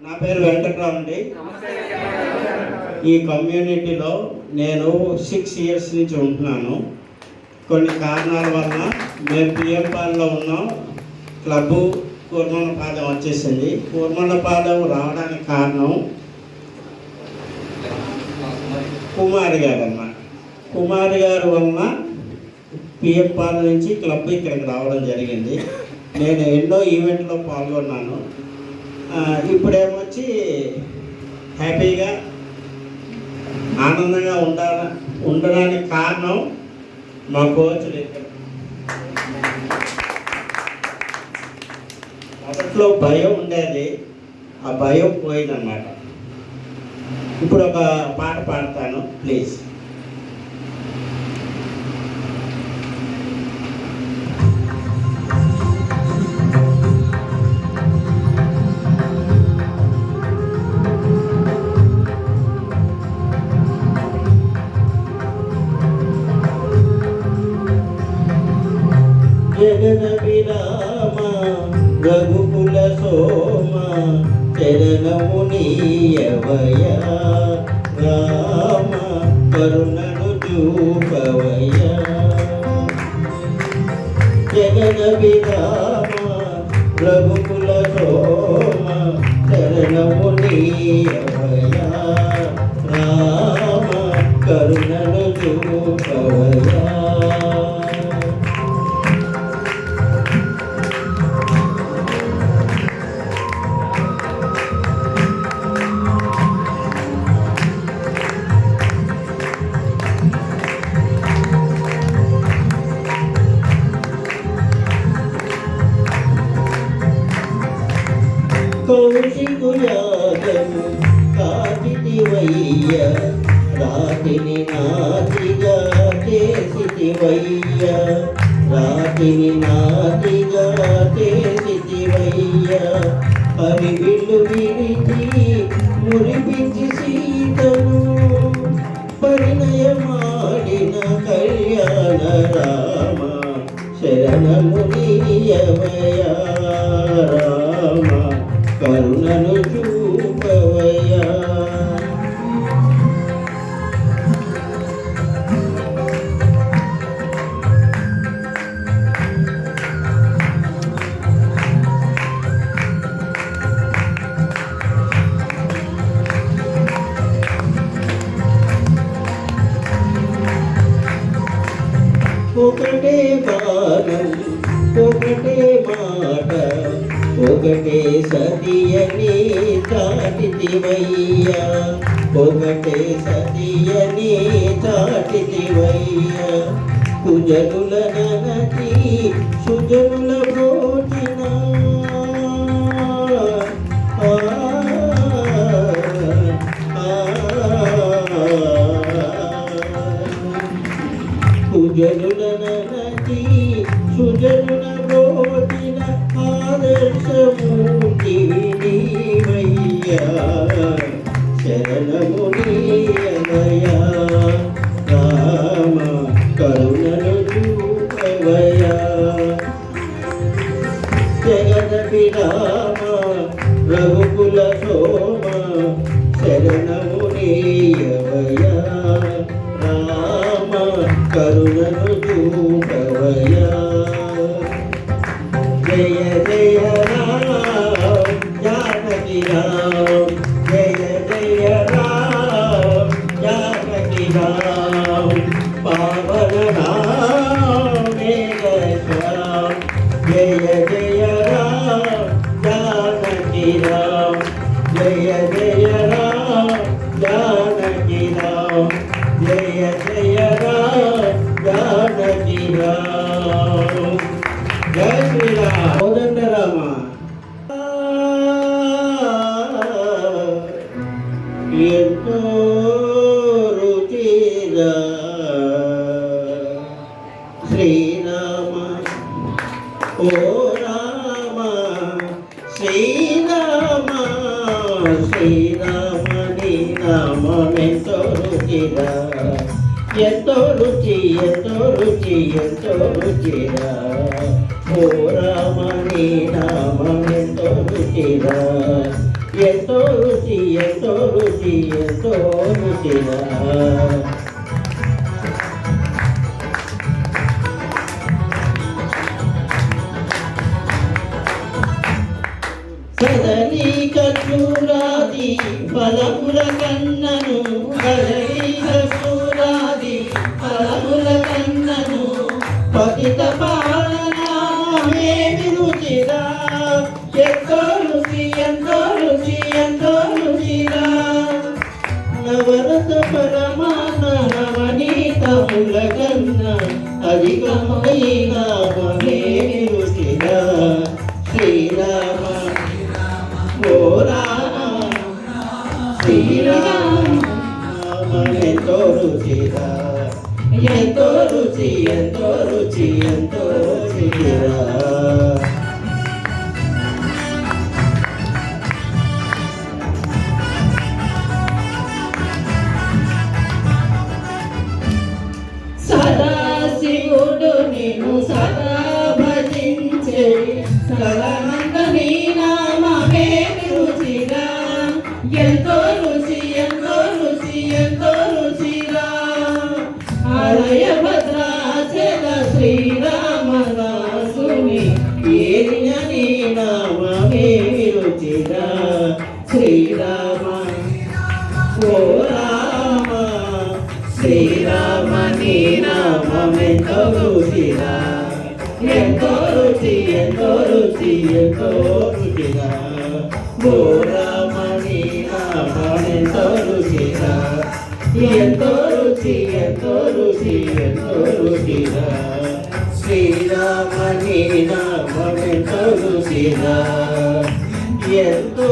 నా పేరు వెంకట్రావు అండి. ఈ కమ్యూనిటీలో నేను 6 ఇయర్స్ నుంచి ఉంటున్నాను. కొన్ని కారణాల వలన మేము పిఎంపాల్లో ఉన్నాం. క్లబ్బు కూర్మలపాలెం వచ్చేసింది. కూర్మలపాలెం రావడానికి కారణం కుమారి గారు అన్నమాట. కుమారి గారు వలన పిఎంపాలెం నుంచి క్లబ్ ఇక్కడికి రావడం జరిగింది. నేను ఎన్నో ఈవెంట్లో పాల్గొన్నాను. ఇప్పుడేమొచ్చి హ్యాపీగా ఆనందంగా ఉండడానికి కారణం మా కోచ్లు. మొదట్లో భయం ఉండేది, ఆ భయం పోయిందన్నమాట. ఇప్పుడు ఒక పాట పాడతాను, ప్లీజ్. జగన విరామ రఘుకుల సోమ చరణమునీయవయ రామ కరుణను చూపవయ. జగన విరామ రఘుకుల సోమ చరణమునీయవయ రామ కరుణను చూపవయ. కౌశికుయాగము కాచితివయ్య రాతిని నాతిగా చేసితివయ్య రాతిని నాతిగా చేసితివయ్య. పరివిల్లు విరిచి మురిపించి సీతను పరిణయమాడిన కళ్యాణ రామ శరణమునీయవయ రామ కరుణను చూపవయ్యా. ఒకటే బాణం ఒకటే మాట ఒకటే సతియని చాటితివయ్య ఒకటే సతియని చాటితివయ్య. కుజనుల ననచి సుజనుల భోజన కుజనుల ననచి సుజనుల భోజన ఆదర్శమూర్తి నీవయ్యా శరణమునీయవయ రామ కరుణను చూపవయ. జగత విరామ రఘుకుల సోమ శరణమునీయవయ రామ కరుణను చూపవయ. జయ జయ రామ జానకి రామ జయ జయ రామ జానకి రామ పావన రామ శ్యామ జయ జయ రామ జానకి రామ జయ జయ రామ జానకి రామ జయ జయ రామ జానకి రామ. జయ శ్రీరామ కోదండ రామ. ఎంతో రుచిరా శ్రీరామ ఓ రామ శ్రీరామ శ్రీరామ నీ నామెంతో రుచిరా ఎంతో రుచి ఎంతో రుచి ఎంతో రుచిరా ఓ రామ నీ నామెంతో రుచిరా ఎంతో రుచి ఎంతో రుచి ఎంతో రుచిరా కదలి కర్పూరాది ఫలముల కన్నను కదలి కర్పూరాది ఫలముల కన్నను పతిత పాలనామేమి రుచిరా ఎంతో రుచి ఎంతో రుచి ఎంతో రుచిరా నవరస పరమాన నవనీతముల కన్న అధికమైన మమేమి రుచిరా శ్రీరామ ఓ రామ శ్రీరామ ఎంతో రుచిరా ఎంతో రుచి ఎంతో రుచి ఎంతో రుచిరా సదా శివుడు నిన్ను సదా భజించే సదానంద నీ నామమే రుచిరా ఎంతో రుచి ఎంతో రుచి ఎంతో రుచిరా ఆలయ భద్రాచల శ్రీరామదాసుని ఏలిన నీ నామమే రుచిరా శ్రీరామ ఓ రామ శ్రీరామ నీ నామమెంతో రుచిరా ఎంతో రుచి ఎంతో రుచి ఎంతో రుచిరా ఓ రామ నీ నామమెంతో రుచిరా ఎంతో రుచి ఎంతో రుచి ఎంతో రుచిరా శ్రీరామ నీ నామమెంతో రుచిరా ఎంతో